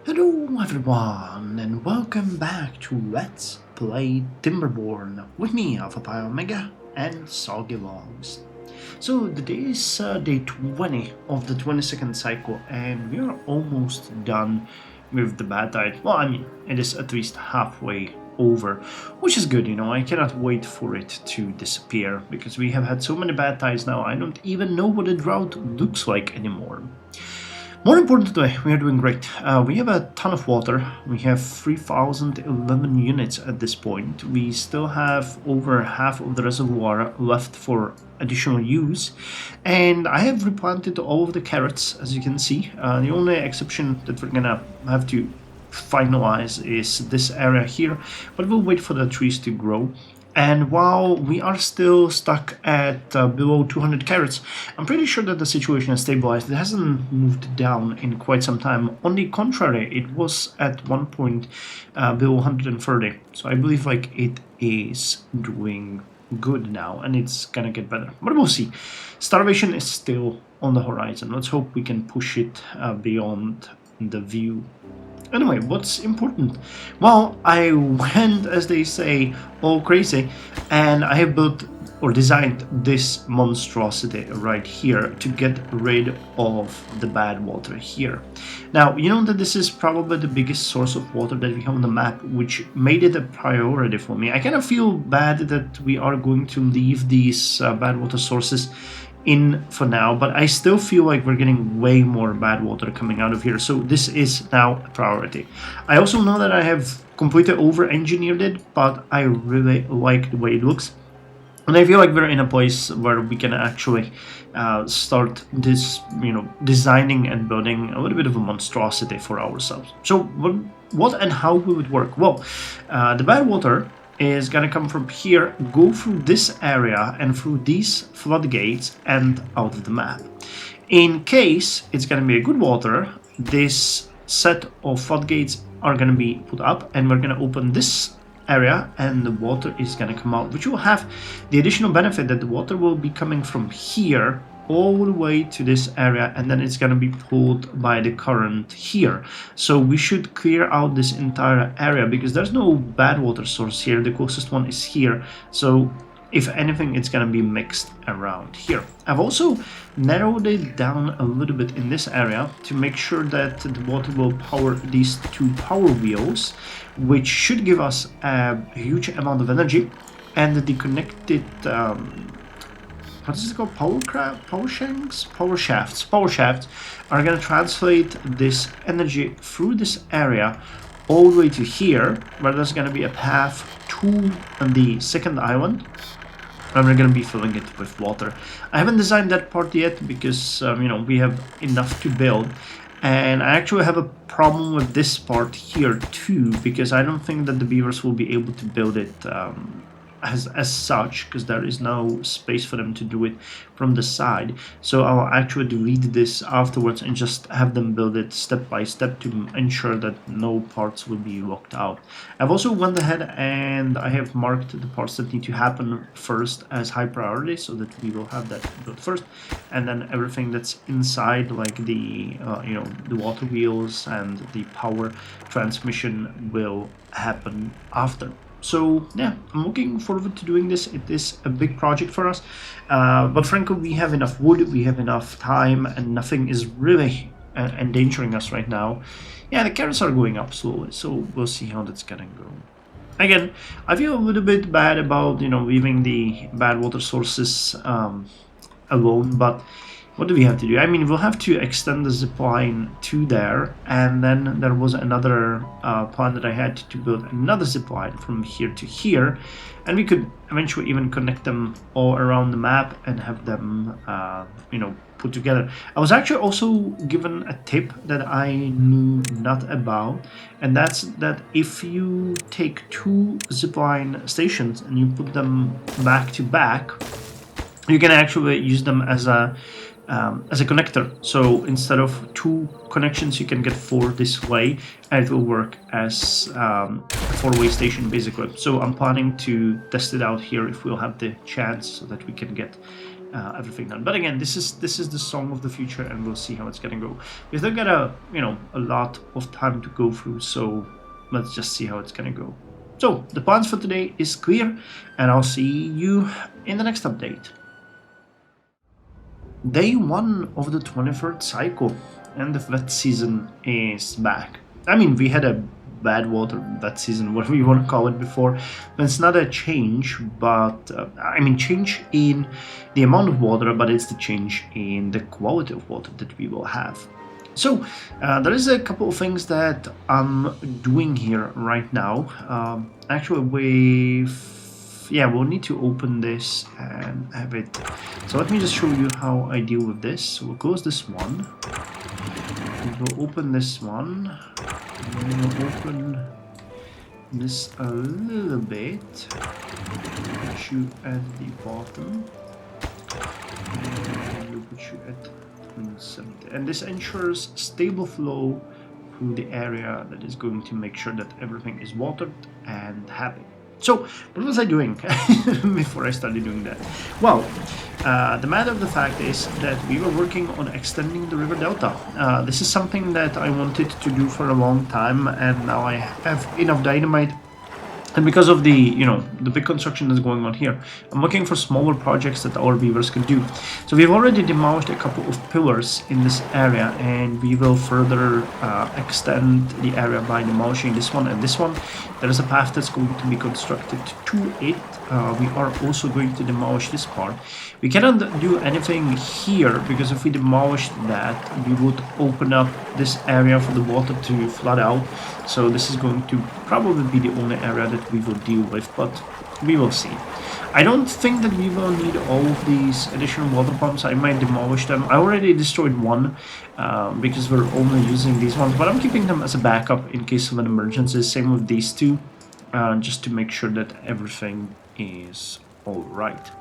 Hello everyone and welcome back to Let's Play Timberborn with me, Alpha Omega and Soggy Logs. So today is day 20 of the 22nd cycle and we are almost done with the badtide. Well, I mean, it is at least halfway over, which is good, I cannot wait for it to disappear because we have had so many bad tides now I don't even know what a drought looks like anymore. More importantly, we are doing great. We have a ton of water. We have 3,011 units at this point. We still have over half of the reservoir left for additional use. And I have replanted all of the carrots, as you can see. The only exception that we're gonna have to finalize is this area here, but we'll wait for the trees to grow. And while we are still stuck at below 200 carats, I'm pretty sure that the situation has stabilized. It hasn't moved down in quite some time. On the contrary, it was at one point below 130. So I believe it is doing good now, and it's gonna get better. But we'll see. Starvation is still on the horizon. Let's hope we can push it beyond the view. Anyway, what's important? Well, I went, as they say, all crazy, and I have built or designed this monstrosity right here to get rid of the bad water here. Now, you know that this is probably the biggest source of water that we have on the map, which made it a priority for me. I kind of feel bad that we are going to leave these bad water sources in for now, but I still feel like we're getting way more bad water coming out of here, so this is now a priority. I also know that I have completely over-engineered it, but I really like the way it looks, and I feel like we're in a place where we can actually start this, designing and building a little bit of a monstrosity for ourselves. So what and how will it work? Well, the bad water is gonna come from here, go through this area and through these floodgates and out of the map. In case it's gonna be a good water, this set of floodgates are gonna be put up and we're gonna open this area and the water is gonna come out, which will have the additional benefit that the water will be coming from here all the way to this area, and then it's going to be pulled by the current here. So we should clear out this entire area because there's no bad water source here. The closest one is here, so if anything it's going to be mixed around here. I've also narrowed it down a little bit in this area to make sure that the water will power these two power wheels, which should give us a huge amount of energy, and the connected what is it called? Power shafts are going to translate this energy through this area all the way to here, where there's going to be a path to the second island, and we're going to be filling it with water. I haven't designed that part yet because we have enough to build, and I actually have a problem with this part here too, because I don't think that the beavers will be able to build it as such, because there is no space for them to do it from the side. So I'll actually delete this afterwards and just have them build it step by step to ensure that no parts will be locked out. I've also went ahead and I have marked the parts that need to happen first as high priority, so that we will have that built first, and then everything that's inside, like the the water wheels and the power transmission, will happen after. So yeah, I'm looking forward to doing this. It is a big project for us, but frankly we have enough wood, we have enough time, and nothing is really endangering us right now. Yeah, the carrots are going up slowly, so we'll see how that's gonna go. Again, I feel a little bit bad about leaving the bad water sources alone, but what do we have to do? I mean, we'll have to extend the zip line to there, and then there was another plan that I had to build another zip line from here to here, and we could eventually even connect them all around the map and have them, put together. I was actually also given a tip that I knew not about, and that's that if you take two zipline stations and you put them back to back, you can actually use them as a connector. So instead of two connections, you can get four this way, and it will work as a four-way station basically. So I'm planning to test it out here if we'll have the chance, so that we can get everything done. But again, this is the song of the future, and we'll see how it's gonna go. We still got a lot of time to go through, so let's just see how it's gonna go. So the plans for today is clear, and I'll see you in the next update. Day 1 of the 23rd cycle, and the wet season is back. I mean, we had a bad water wet season, whatever you want to call it, before. It's not a change, but change in the amount of water, but it's the change in the quality of water that we will have. So there is a couple of things that I'm doing here right now. Actually, we'll need to open this and have it. So let me just show you how I deal with this. So we'll close this one. We'll open this one. And then we'll open this a little bit. Put you at the bottom. And we'll put you at 70. And this ensures stable flow through the area that is going to make sure that everything is watered and happy. So, what was I doing before I started doing that? Well, the matter of the fact is that we were working on extending the river delta. This is something that I wanted to do for a long time, and now I have enough dynamite. And because of the big construction that's going on here, I'm looking for smaller projects that our beavers can do. So we've already demolished a couple of pillars in this area, and we will further extend the area by demolishing this one and this one. There is a path that's going to be constructed to it. We are also going to demolish this part. We cannot do anything here, because if we demolish that, we would open up this area for the water to flood out. So this is going to probably be the only area that we will deal with, but we will see. I don't think that we will need all of these additional water pumps. I might demolish them. I already destroyed one because we're only using these ones, but I'm keeping them as a backup in case of an emergency. Same with these two, just to make sure that everything is all right.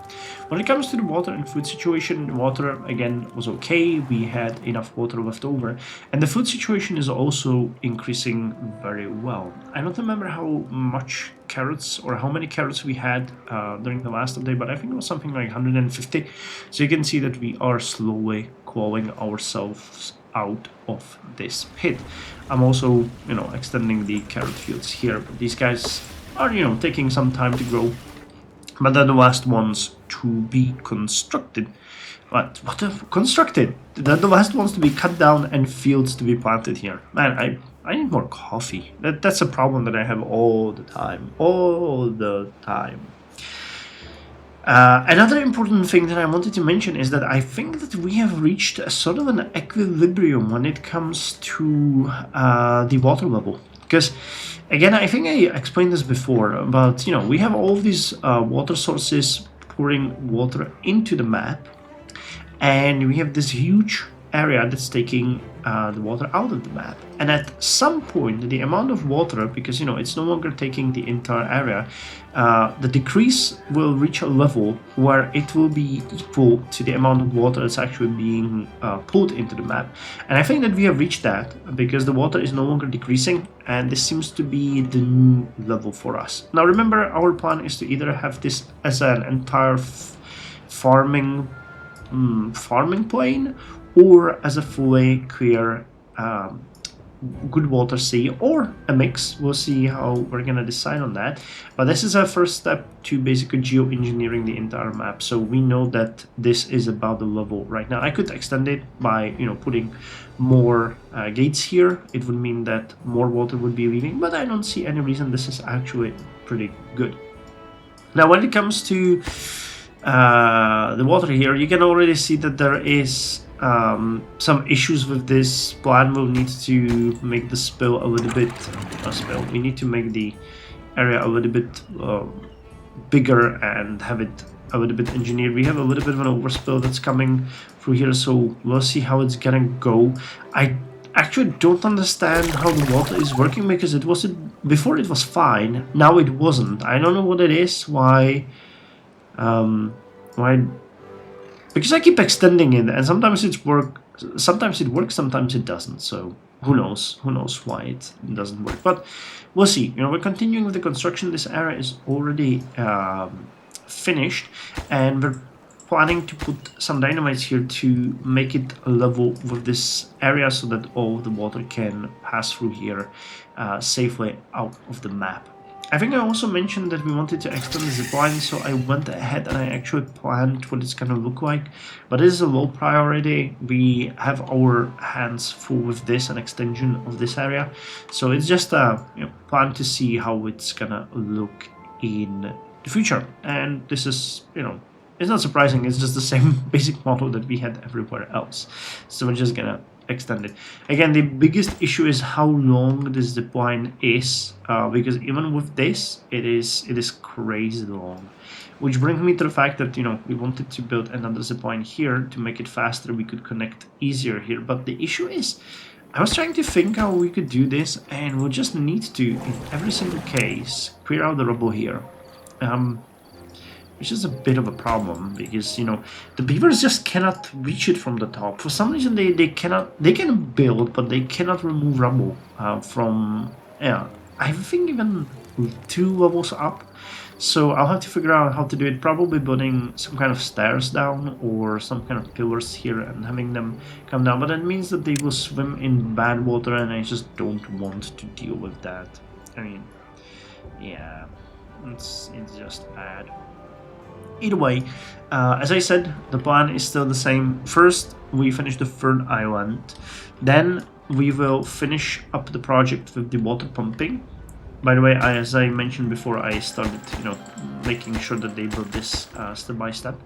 When it comes to the water and food situation, the water again was okay. We had enough water left over, and the food situation is also increasing very well. I don't remember how much carrots or how many carrots we had during the last update, but I think it was something like 150. So you can see that we are slowly clawing ourselves out of this pit. I'm also extending the carrot fields here, but these guys are taking some time to grow. But they're the last ones to be constructed. Constructed? They're the last ones to be cut down and fields to be planted here. Man, I need more coffee. That's a problem that I have all the time. All the time. Another important thing that I wanted to mention is that I think that we have reached a sort of an equilibrium when it comes to the water level. Because, again, I think I explained this before, but we have all of these water sources pouring water into the map, and we have this huge area that's taking the water out of the map. And at some point, the amount of water, because it's no longer taking the entire area, the decrease will reach a level where it will be equal to the amount of water that's actually being pulled into the map. And I think that we have reached that, because the water is no longer decreasing, and this seems to be the new level for us. Now remember, our plan is to either have this as an entire farming plane, or as a fully clear good water sea, or a mix. We'll see how we're gonna decide on that, but this is our first step to basically geoengineering the entire map, so we know that this is about the level right now. I could extend it by putting more gates here. It would mean that more water would be leaving, but I don't see any reason. This is actually pretty good. Now when it comes to the water here, you can already see that there is some issues with this plan. We'll need to make the spill a little bit we need to make the area a little bit bigger and have it a little bit engineered. We have a little bit of an overspill that's coming through here, so we'll see how it's gonna go. I actually don't understand how the water is working, because it wasn't before. It was fine, now it wasn't. I don't know what it is, why because I keep extending it, and sometimes it works, sometimes it doesn't. So who knows why it doesn't work, but we'll see. We're continuing with the construction. This area is already finished, and we're planning to put some dynamites here to make it level with this area so that all the water can pass through here safely out of the map. I think I also mentioned that we wanted to extend the zipline, so I went ahead and I actually planned what it's gonna look like, but it is a low priority. We have our hands full with this, an extension of this area, so it's just a plan to see how it's gonna look in the future. And this is, it's not surprising, it's just the same basic model that we had everywhere else, so we're just gonna extend it. Again, the biggest issue is how long this zip line is, because even with this, it is crazy long. Which brings me to the fact that we wanted to build another zip line here to make it faster. We could connect easier here, but the issue is, I was trying to think how we could do this, and we'll just need to, in every single case, clear out the rubble here. Which is a bit of a problem because the beavers just cannot reach it from the top. For some reason they can build, but they cannot remove rubble from I think even 2 levels up. So I'll have to figure out how to do it, probably building some kind of stairs down or some kind of pillars here and having them come down, but that means that they will swim in bad water, and I just don't want to deal with that. I mean, yeah, it's just bad. Either way, as I said, the plan is still the same. First, we finish the 3rd island. Then we will finish up the project with the water pumping. By the way, as I mentioned before, I started, making sure that they build this step by step.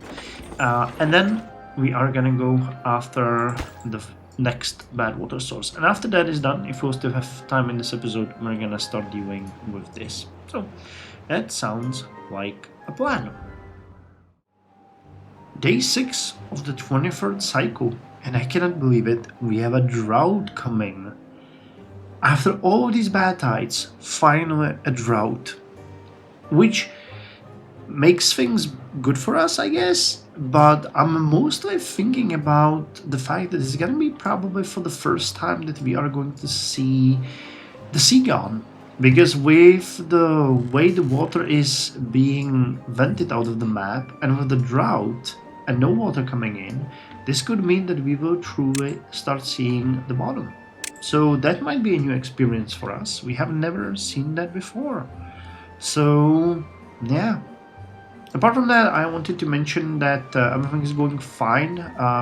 And then we are gonna go after the next bad water source. And after that is done, if we still have time in this episode, we're gonna start dealing with this. So that sounds like a plan. Day 6 of the 23rd cycle, and I cannot believe it, we have a drought coming. After all these bad tides, finally a drought. Which makes things good for us, I guess, but I'm mostly thinking about the fact that it's gonna be probably for the first time that we are going to see the sea gone. Because with the way the water is being vented out of the map, and with the drought, and no water coming in, this could mean that we will truly start seeing the bottom. So that might be a new experience for us. We have never seen that before. So yeah. Apart from that, I wanted to mention that everything is going fine.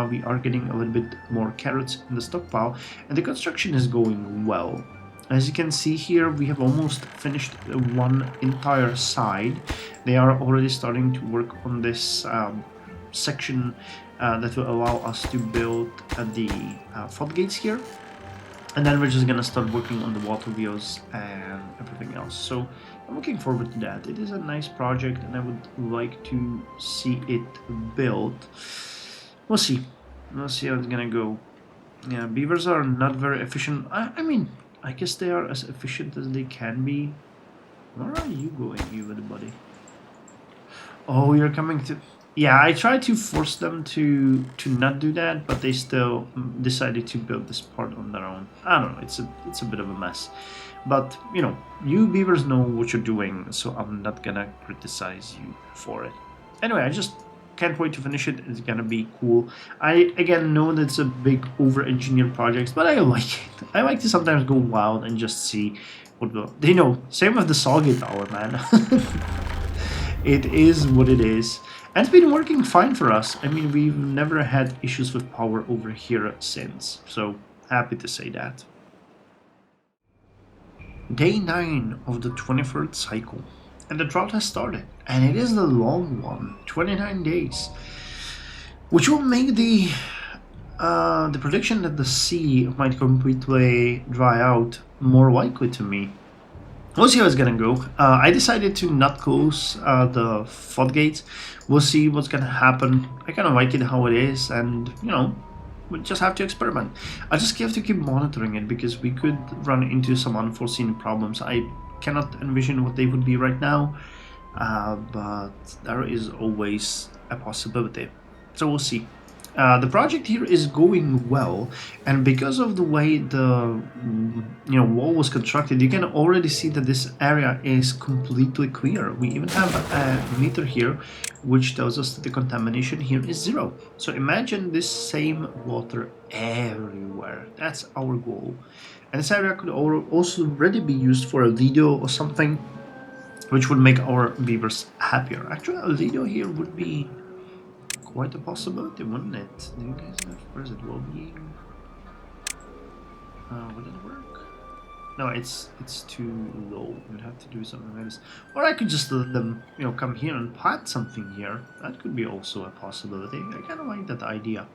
We are getting a little bit more carrots in the stockpile, and the construction is going well. As you can see here, we have almost finished one entire side. They are already starting to work on this section that will allow us to build the floodgates here, and then we're just gonna start working on the water wheels and everything else. So I'm looking forward to that. It is a nice project, and I would like to see it built. We'll see how it's gonna go. Yeah, beavers are not very efficient. I mean, I guess they are as efficient as they can be. Where are you going, you little buddy? Oh, you're coming to... Yeah, I tried to force them to not do that, but they still decided to build this part on their own. I don't know, it's a bit of a mess. But, you beavers know what you're doing, so I'm not gonna criticize you for it. Anyway, I just can't wait to finish it. It's gonna be cool. I, again, know that it's a big over-engineered project, but I like it. I like to sometimes go wild and just see what will... Same with the Soggy Tower, man. It is what it is. And it's been working fine for us. I mean, we've never had issues with power over here since. So, happy to say that. Day 9 of the 23rd cycle. And the drought has started. And it is the long one. 29 days. Which will make the prediction that the sea might completely dry out more likely to me. We'll see how it's gonna go. I decided to not close the floodgates. We'll see what's gonna happen. I kind of like it how it is, and we just have to experiment. I just have to keep monitoring it because we could run into some unforeseen problems. I cannot envision what they would be right now, but there is always a possibility. So we'll see. The project here is going well, and because of the way the wall was constructed, you can already see that this area is completely clear. We even have a meter here which tells us that the contamination here is 0. So imagine this same water everywhere. That's our goal. And this area could also already be used for a video or something, which would make our beavers happier. Actually, a video here would be quite a possibility, wouldn't it? Do you guys have, where is it? Well-being? Would it work? No, it's too low. We'd have to do something like this. Or I could just let them, come here and plant something here. That could be also a possibility. I kind of like that idea.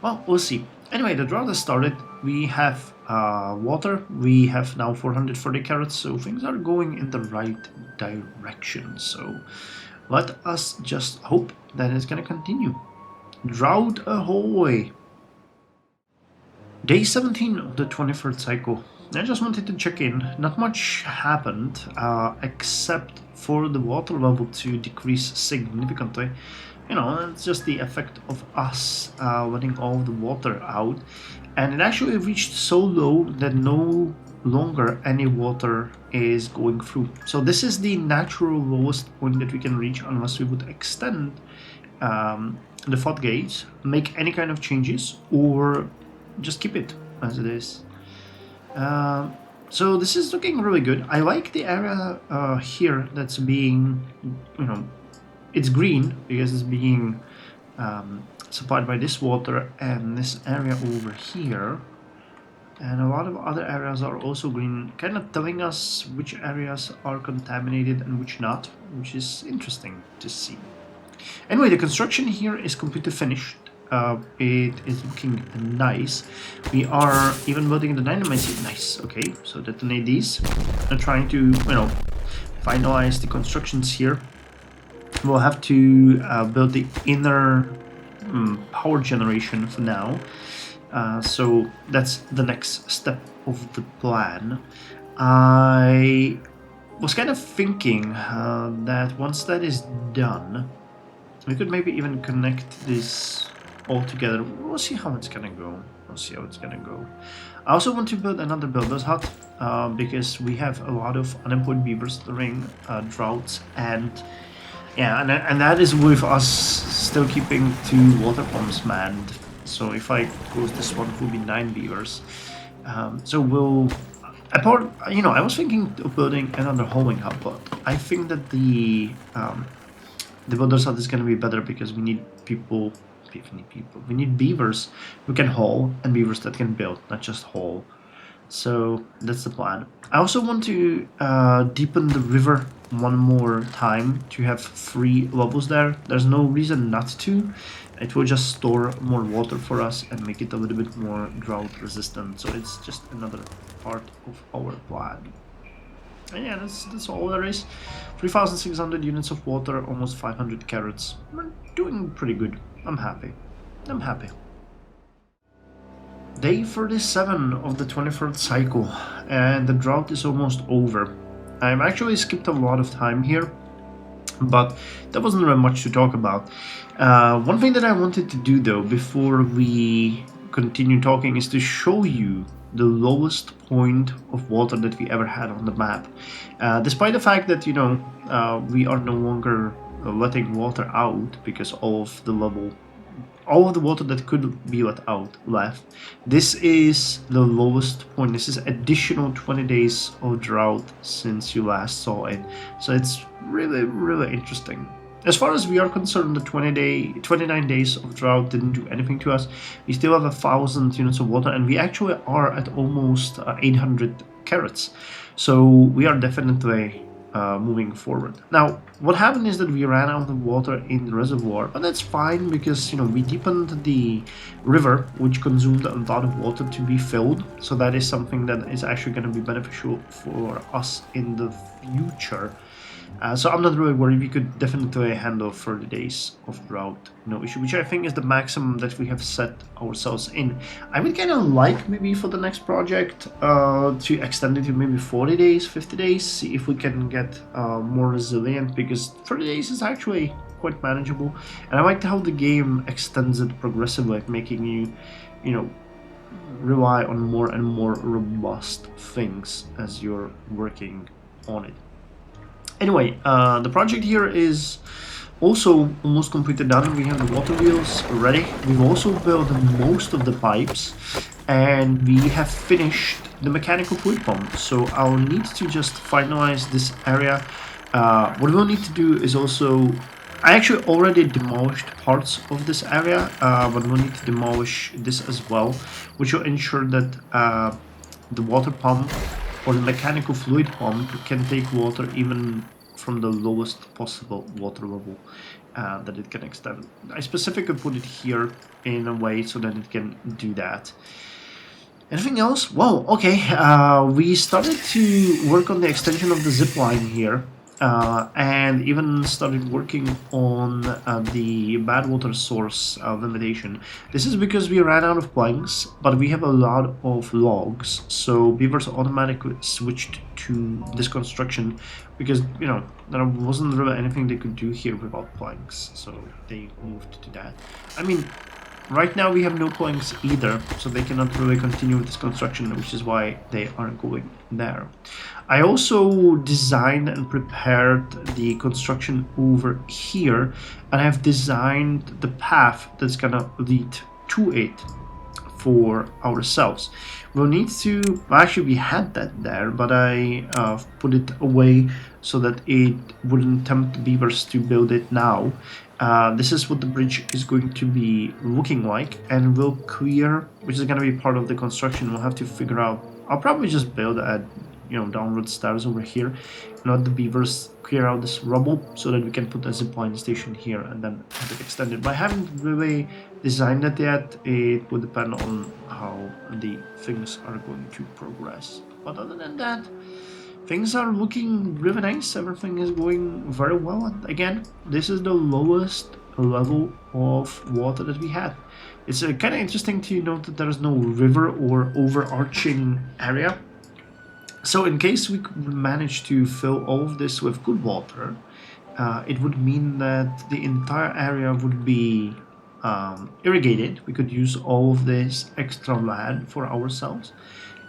Well, we'll see. Anyway, the drought has started. We have water. We have now 440 carrots, so things are going in the right direction. So let us just hope that it's gonna continue. Drought ahoy! Day 17 of the 23rd cycle. I just wanted to check in. Not much happened, except for the water level to decrease significantly. It's just the effect of us letting all the water out. And it actually reached so low that no longer any water is going through. So this is the natural lowest point that we can reach unless we would extend the floodgates, make any kind of changes, or just keep it as it is. So this is looking really good. I like the area here that's being, it's green because it's being supplied by this water, and this area over here. And a lot of other areas are also green, kind of telling us which areas are contaminated and which not, which is interesting to see. Anyway, the construction here is completely finished. It is looking nice. We are even building the dynamite seed. Nice. Okay, so detonate these. I'm trying to, finalize the constructions here. We'll have to build the inner power generation for now. So that's the next step of the plan. I was kind of thinking that once that is done, we could maybe even connect this all together. We'll see how it's gonna go. I also want to build another builder's hut because we have a lot of unemployed beavers during droughts, and that is with us still keeping 2 water pumps manned. So if I close this one, it will be 9 beavers. So we'll... I was thinking of building another holding hut, but I think that the builder's hut is going to be better because we need people. We need beavers who can haul and beavers that can build, not just haul. So that's the plan. I also want to deepen the river one more time to have 3 levels there. There's no reason not to. It will just store more water for us and make it a little bit more drought resistant. So it's just another part of our plan. And yeah, that's all there is. 3,600 units of water, almost 500 carrots. We're doing pretty good. I'm happy. Day 37 of the 23rd cycle, and the drought is almost over. I've actually skipped a lot of time here, but there wasn't really much to talk about. One thing that I wanted to do though, before we continue talking, is to show you the lowest point of water that we ever had on the map. Despite the fact that, we are no longer letting water out because all of the water that could be let out left. This is the lowest point. This is additional 20 days of drought since you last saw it. So it's really, really interesting. As far as we are concerned, the 29 days of drought didn't do anything to us. We still have 1,000 units of water, and we actually are at almost 800 carrots. So we are definitely moving forward. Now, what happened is that we ran out of water in the reservoir, but that's fine because, we deepened the river, which consumed a lot of water to be filled. So that is something that is actually going to be beneficial for us in the future. So I'm not really worried. We could definitely handle 30 days of drought, no issue, which I think is the maximum that we have set ourselves in. I would kind of like maybe for the next project to extend it to maybe 40 days, 50 days, see if we can get more resilient, because 30 days is actually quite manageable. And I liked how the game extends it progressively, making you, you know, rely on more and more robust things as you're working on it. Anyway, the project here is also almost completely done. We have the water wheels ready. We've also built most of the pipes, and we have finished the mechanical fluid pump. So I'll need to just finalize this area. What we'll need to do is also, I actually already demolished parts of this area, but we'll need to demolish this as well, which will ensure that the water pump or the mechanical fluid pump can take water even from the lowest possible water level that it can extend. I specifically put it here in a way so that it can do that. Anything else? Well, okay, we started to work on the extension of the zip line here. And even started working on the bad water source limitation. This is because we ran out of planks, but we have a lot of logs, so beavers automatically switched to this construction because, you know, there wasn't really anything they could do here without planks, so they moved to that. I mean, right now we have no planks either, so they cannot really continue with this construction, which is why they aren't going there. I also designed and prepared the construction over here, and I've designed the path that's gonna lead to it for ourselves. We'll need to, well, actually we had that there, but I put it away so that it wouldn't tempt beavers to build it now. This is what the bridge is going to be looking like, and we'll clear, which is going to be part of the construction. We'll have to figure out, I'll probably just build a, you know, downward stairs over here, let the beavers clear out this rubble so that we can put a zipline station here and then have it extended. But I haven't really designed it yet. It will depend on how the things are going to progress. But other than that, things are looking really nice. Everything is going very well. And again, this is the lowest level of water that we had. It's kind of interesting to note that there is no river or overarching area. So in case we could manage to fill all of this with good water, it would mean that the entire area would be irrigated. We could use all of this extra land for ourselves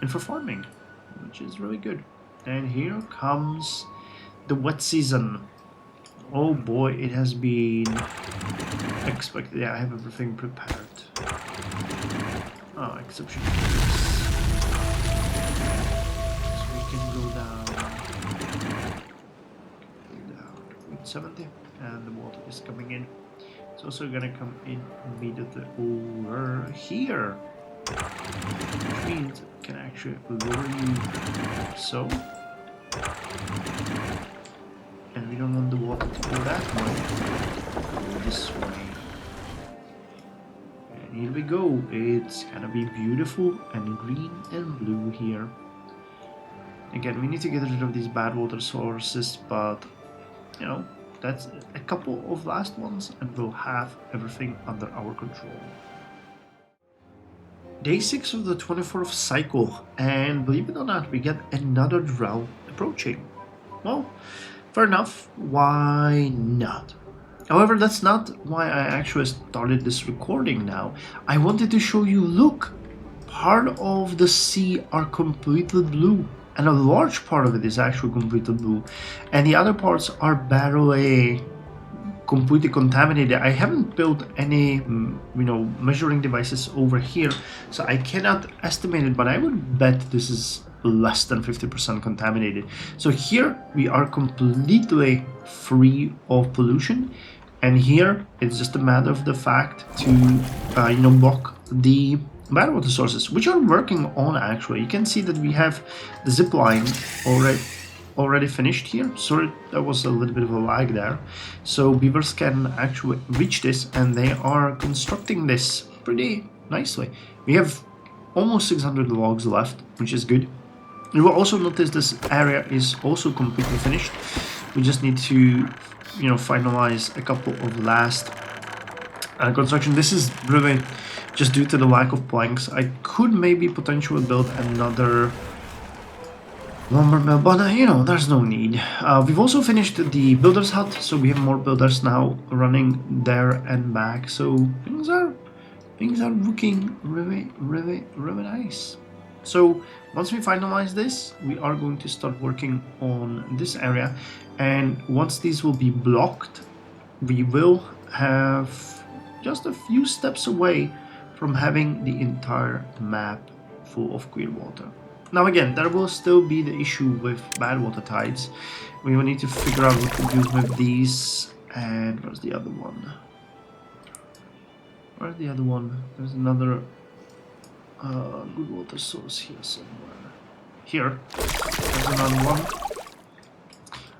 and for farming, which is really good. And here comes the wet season. Oh boy, it has been expected. Yeah, I have everything prepared. Oh, exception. So we can go down to 70, and the water is coming in. It's also gonna come in immediately over here, which means it can actually lower you so. And we don't want the water to go that way, go this way. And here we go. It's gonna be beautiful and green and blue here. Again, we need to get rid of these bad water sources, but you know, that's a couple of last ones and we'll have everything under our control. Day 6 of the 24th cycle, and believe it or not, we get another drought approaching. Well, fair enough, why not? However, that's not why I actually started this recording now. I wanted to show you, look, part of the sea are completely blue, and a large part of it is actually completely blue, and the other parts are barely completely contaminated. I haven't built any, you know, measuring devices over here, so I cannot estimate it, but I would bet this is less than 50% contaminated. So here we are completely free of pollution, and here it's just a matter of the fact to, you know, block the bad water sources, which are working on actually. You can see that we have the zip line already finished here. Sorry, there was a little bit of a lag there. So beavers can actually reach this, and they are constructing this pretty nicely. We have almost 600 logs left, which is good. You will also notice this area is also completely finished. We just need to, you know, finalize a couple of last construction. This is really just due to the lack of planks. I could maybe potentially build another lumber mill, but you know, there's no need. We've also finished the builder's hut, so we have more builders now running there and back. So things are looking really nice. So once we finalize this, we are going to start working on this area, and once these will be blocked, we will have just a few steps away from having the entire map full of clear water. Now again, there will still be the issue with bad water tides. We will need to figure out what to do with these. And where's the other one? Where's the other one? There's another good water source here somewhere. Here. There's another one.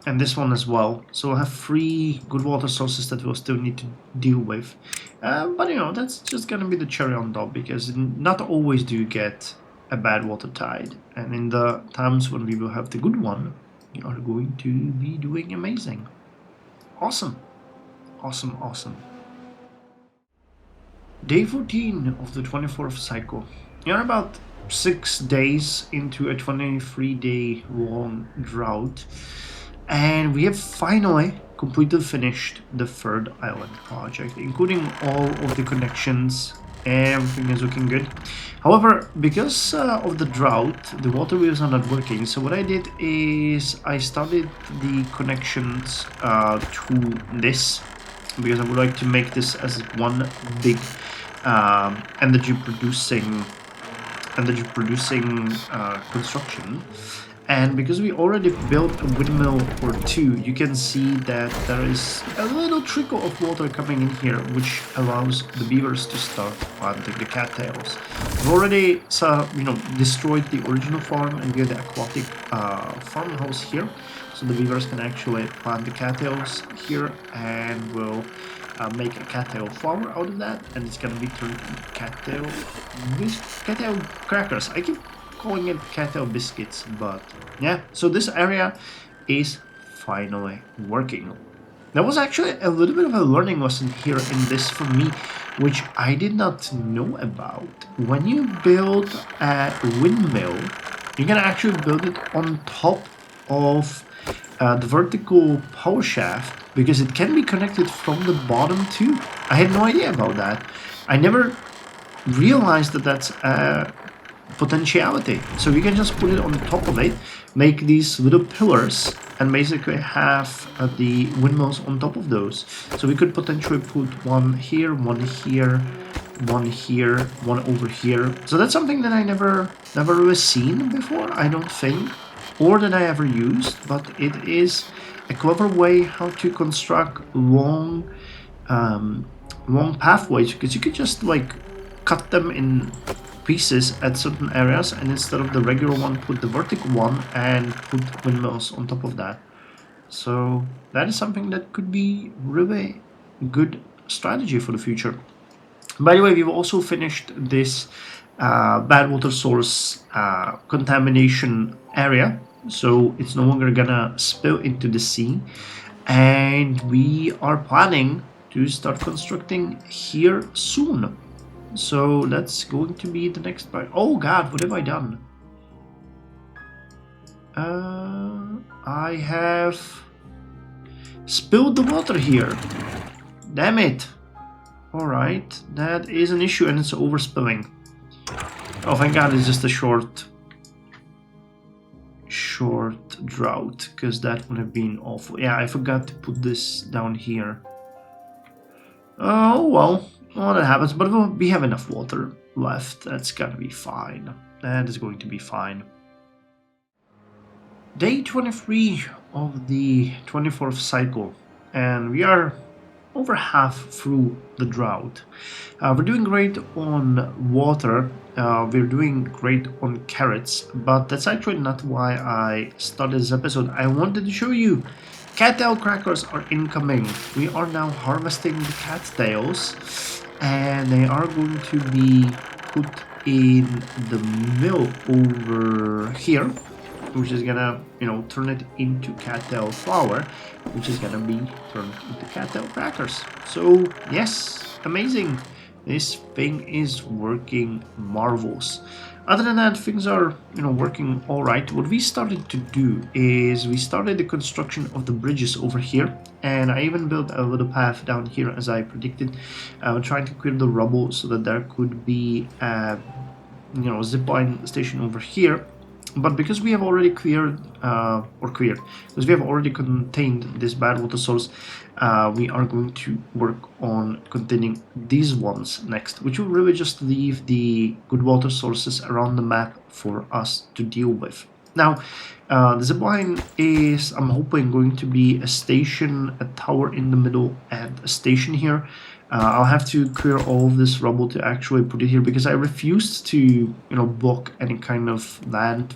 And this one as well. So we'll have 3 good water sources that we'll still need to deal with. But you know, that's just gonna be the cherry on top, because not always do you get a bad water tide. And in the times when we will have the good one, we are going to be doing amazing. Awesome. Awesome, awesome. Day 14 of the 24th cycle. You're about 6 days into a 23-day long drought. And we have finally completely finished the 3rd island project, including all of the connections. Everything is looking good. However, because of the drought, the water wheels are not working. So what I did is I started the connections to this, because I would like to make this as one big energy producing construction. And because we already built a windmill or 2, you can see that there is a little trickle of water coming in here, which allows the beavers to start planting the cattails. We've already, destroyed the original farm and get the aquatic farmhouse here, so the beavers can actually plant the cattails here, and we'll make a cattail flour out of that, and it's gonna be turned into cattail crackers. I keep calling it cattail biscuits, but yeah. So this area is finally working. There was actually a little bit of a learning lesson here in this for me, which I did not know about. When you build a windmill, you can actually build it on top of the vertical power shaft, because it can be connected from the bottom too. I had no idea about that. I never realized that that's potentiality. So you can just put it on the top of it, make these little pillars, and basically have the windmills on top of those. So we could potentially put one here, one here, one here, one over here. So that's something that I never really seen before, I don't think, or that I ever used, but it is a clever way how to construct long pathways, because you could just like cut them in pieces at certain areas, and instead of the regular one, put the vertical one and put windmills on top of that. So that is something that could be really good strategy for the future. By the way, we've also finished this bad water source contamination area, so it's no longer gonna spill into the sea, and we are planning to start constructing here soon. So that's going to be the next part. Oh god, what have I done? I have spilled the water here. Damn it. Alright, that is an issue, and it's overspilling. Oh, thank god, it's just a short drought, because that would have been awful. Yeah, I forgot to put this down here. Oh well. Well, that happens, but we have enough water left. That's gonna be fine. That is going to be fine. Day 23 of the 24th cycle, and we are over half through the drought. We're doing great on water, we're doing great on carrots, but that's actually not why I started this episode. I wanted to show you cattail crackers are incoming. We are now harvesting the cattails, and they are going to be put in the mill over here. which is gonna, you know, turn it into cattail flour, which is gonna be turned into cattail crackers. So yes, amazing. This thing is working marvelous. Other than that, things are, you know, working all right. What we started to do is we started the construction of the bridges over here, and I even built a little path down here as I predicted, trying to clear the rubble so that there could be a, you know, zipline station over here. But because we have already because we have already contained this bad water source, we are going to work on containing these ones next, which will really just leave the good water sources around the map for us to deal with. Now, the zipline is, I'm hoping, going to be a station, a tower in the middle, and a station here. I'll have to clear all of this rubble to actually put it here, because I refused to, you know, block any kind of land.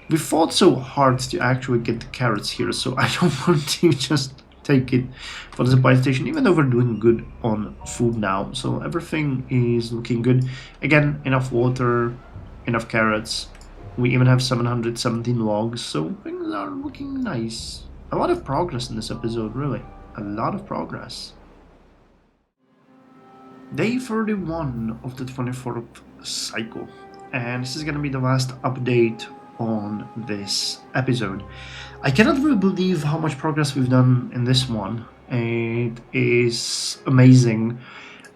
We fought so hard to actually get the carrots here, so I don't want to just take it for the supply station, even though we're doing good on food now. So everything is looking good. Again, enough water, enough carrots. We even have 717 logs, so things are looking nice. A lot of progress in this episode, really. A lot of progress. Day 31 of the 24th cycle, and this is going to be the last update on this episode. I cannot really believe how much progress we've done in this one. It is amazing,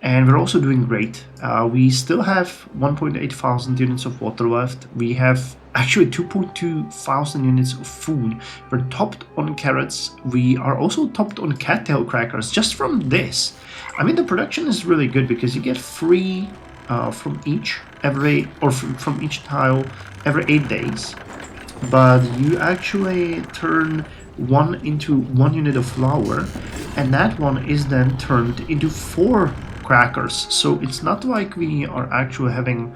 and we're also doing great. We still have 1.8 thousand units of water left. We have actually 2.2 thousand units of food. We're topped on carrots. We are also topped on cattail crackers just from this. I mean, the production is really good because you get 3 from each from each tile every 8 days. But you actually turn 1 into 1 unit of flour, and that one is then turned into 4 crackers. So it's not like we are actually having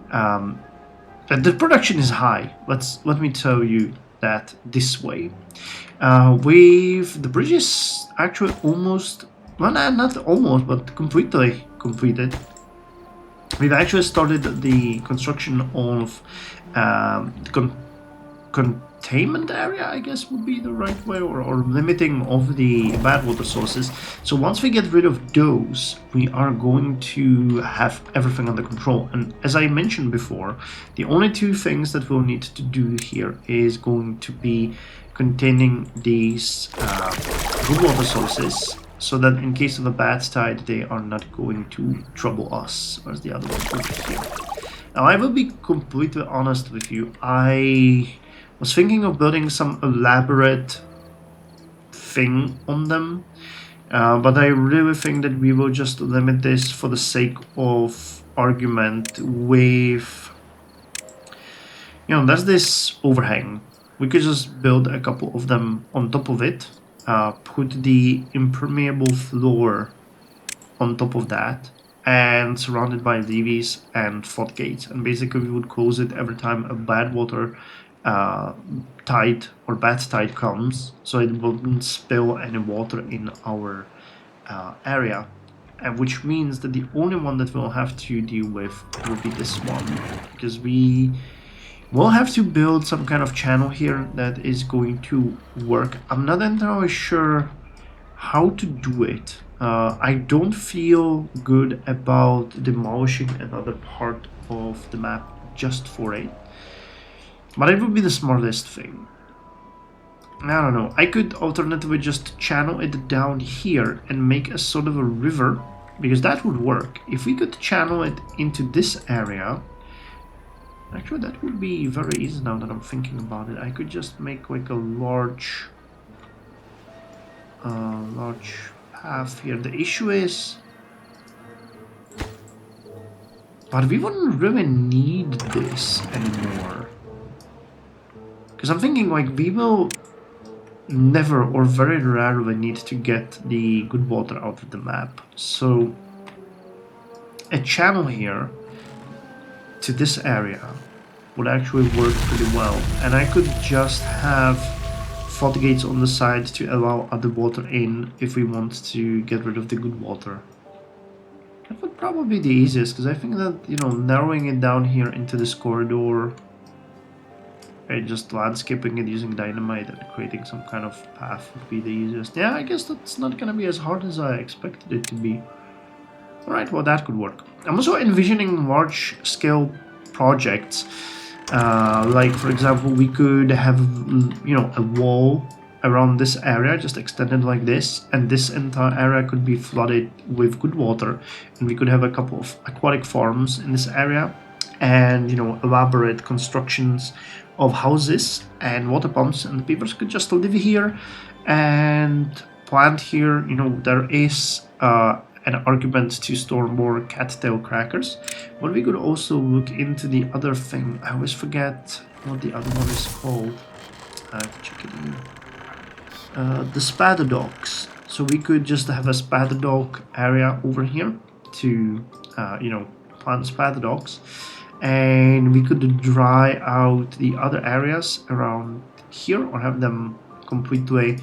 the production is high. Let me tell you that this way. With the bridges actually almost, well, not almost, but completely completed. We've actually started the construction of the containment area, I guess would be the right way, or limiting of the bad water sources. So once we get rid of those, we are going to have everything under control. And as I mentioned before, the only 2 things that we'll need to do here is going to be containing these good water sources, so that in case of a bad tide, they are not going to trouble us. Where's the other one over here? Now, I will be completely honest with you. I was thinking of building some elaborate thing on them, but I really think that we will just limit this for the sake of argument with, you know, there's this overhang. We could just build a couple of them on top of it, put the impermeable floor on top of that, and surrounded by levees and floodgates, and basically we would close it every time a bad water tide or bad tide comes, so it wouldn't spill any water in our area, and which means that the only one that we'll have to deal with will be this one, because we will have to build some kind of channel here that is going to work. I'm not entirely sure how to do it. I don't feel good about demolishing another part of the map just for it, but it would be the smartest thing. I don't know. I could alternatively just channel it down here and make a sort of a river, because that would work. If we could channel it into this area, actually that would be very easy now that I'm thinking about it. I could just make like a large path here. The issue is, but we wouldn't really need this anymore, because I'm thinking like we will never or very rarely need to get the good water out of the map. So a channel here to this area would actually work pretty well, and I could just have floodgates on the side to allow other water in if we want to get rid of the good water. That would probably be the easiest, because I think that, you know, narrowing it down here into this corridor Right, just landscaping it using dynamite and creating some kind of path would be the easiest. Yeah, I guess that's not gonna be as hard as I expected it to be. Alright, well that could work. I'm also envisioning large-scale projects. Like, for example, we could have, a wall around this area, just extended like this, and this entire area could be flooded with good water, and we could have a couple of aquatic farms in this area, and, elaborate constructions of houses and water pumps, and the beavers could just live here and plant here. There is an argument to store more cattail crackers, but we could also look into the other thing. I always forget what the other one is called. I have to check it in. The spader docks. So we could just have a spader dock area over here to, plant spader docks, and we could dry out the other areas around here, or have them completely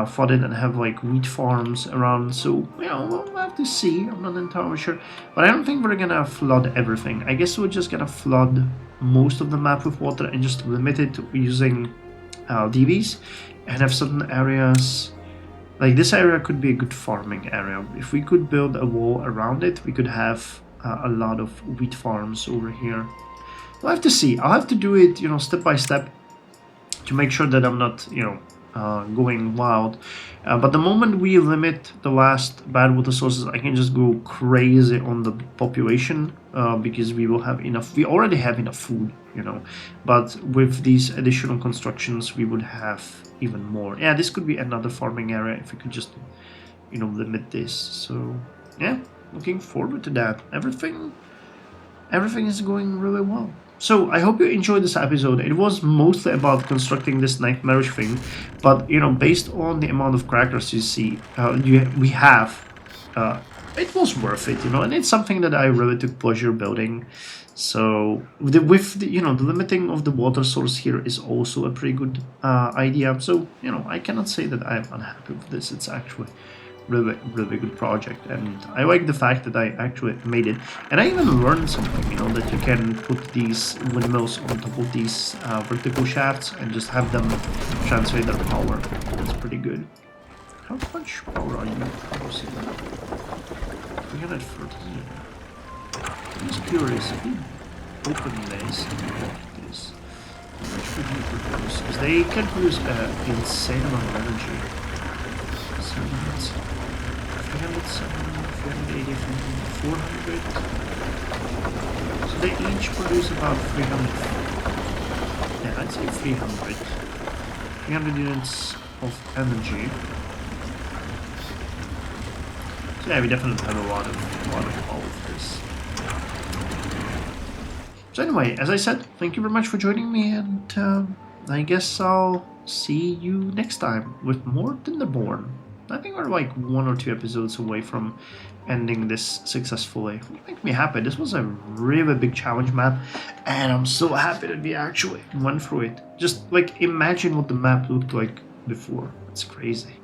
flooded and have like wheat farms around. So we'll have to see. I'm not entirely sure, but I don't think we're gonna flood everything. I guess we're just gonna flood most of the map with water and just limit it using DBs, and have certain areas. Like this area could be a good farming area. If we could build a wall around it, we could have a lot of wheat farms over here. We'll have to see. I'll have to do it, step by step, to make sure that I'm not, going wild. But the moment we limit the last bad water sources, I can just go crazy on the population, because we will have enough. We already have enough food, but with these additional constructions, we would have even more. Yeah, this could be another farming area if we could just, limit this. So yeah, looking forward to that. Everything is going really well. So I hope you enjoyed this episode. It was mostly about constructing this nightmarish thing, but based on the amount of crackers you see, we have, it was worth it, and it's something that I really took pleasure building. So the limiting of the water source here is also a pretty good idea. So I cannot say that I'm unhappy with this. It's actually really, really good project, and I like the fact that I actually made it. And I even learned something, that you can put these windmills on top of these vertical shafts and just have them transfer their power. That's pretty good. How much power are you producing? 330. I'm just curious, if you open this and look at this, how much would you produce? Because they can produce an insane amount of energy. 380, 400. So they each produce about 300. Yeah, I'd say 300. 300 units of energy. So yeah, we definitely have a lot of all of this. So anyway, as I said, thank you very much for joining me, and I guess I'll see you next time with more Timberborn. I think we're like 1 or 2 episodes away from ending this successfully. It makes me happy. This was a really big challenge map, and I'm so happy that we actually went through it. Just like imagine what the map looked like before. It's crazy.